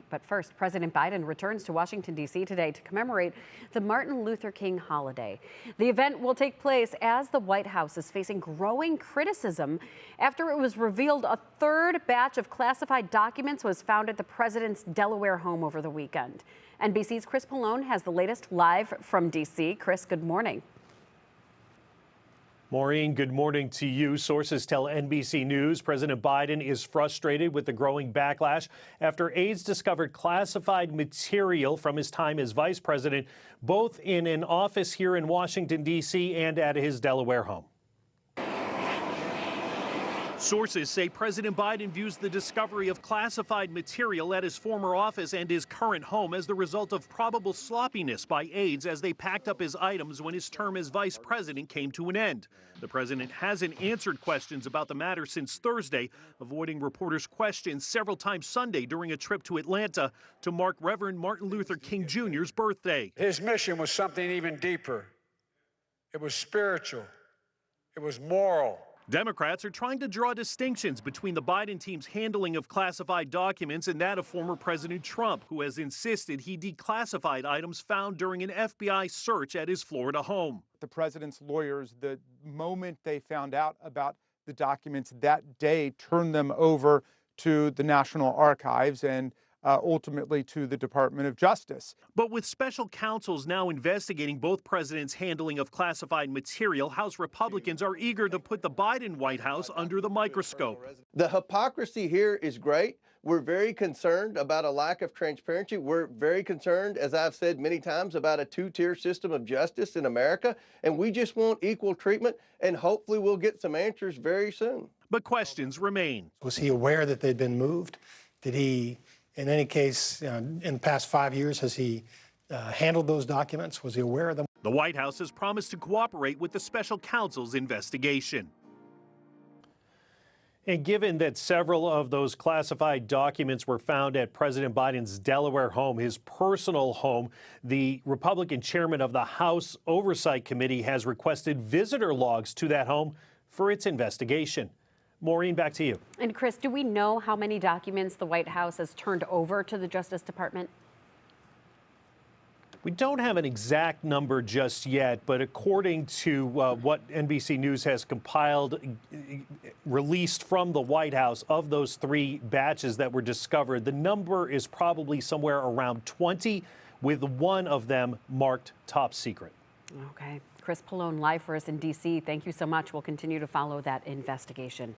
But first, President Biden returns to Washington, D.C. today to commemorate the Martin Luther King holiday. The event will take place as the White House is facing growing criticism after it was revealed a third batch of classified documents was found at the president's Delaware home over the weekend. NBC's Chris Pallone has the latest live from D.C. Chris, good morning. Maureen, good morning to you. Sources tell NBC News President Biden is frustrated with the growing backlash after aides discovered classified material from his time as vice president, both in an office here in Washington, D.C. and at his Delaware home. Sources say President Biden views the discovery of classified material at his former office and his current home as the result of probable sloppiness by aides as they packed up his items when his term as vice president came to an end. The president hasn't answered questions about the matter since Thursday, avoiding reporters' questions several times Sunday during a trip to Atlanta to mark Reverend Martin Luther King Jr.'s birthday. His mission was something even deeper. It was spiritual. It was moral. Democrats are trying to draw distinctions between the Biden team's handling of classified documents and that of former President Trump, who has insisted he declassified items found during an FBI search at his Florida home. The president's lawyers, the moment they found out about the documents that day, turned them over to the National Archives and ultimately to the Department of Justice. But with special counsels now investigating both presidents' handling of classified material, House Republicans are eager to put the Biden White House under the microscope. The hypocrisy here is great. We're very concerned about a lack of transparency. We're very concerned, as I've said many times, about a two-tier system of justice in America. And we just want equal treatment, and hopefully we'll get some answers very soon. But questions remain. Was he aware that they'd been moved? Did he, in any case, in the past 5 years, has he handled those documents? Was he aware of them? The White House has promised to cooperate with the special counsel's investigation. And given that several of those classified documents were found at President Biden's Delaware home, his personal home, the Republican chairman of the House Oversight Committee has requested visitor logs to that home for its investigation. Maureen, back to you. And Chris, do we know how many documents the White House has turned over to the Justice Department? We don't have an exact number just yet, but according to what NBC News has compiled, released from the White House, of those 3 batches that were discovered, the number is probably somewhere around 20, with one of them marked top secret. Okay. Chris Pallone live for us in D.C. Thank you so much. We'll continue to follow that investigation.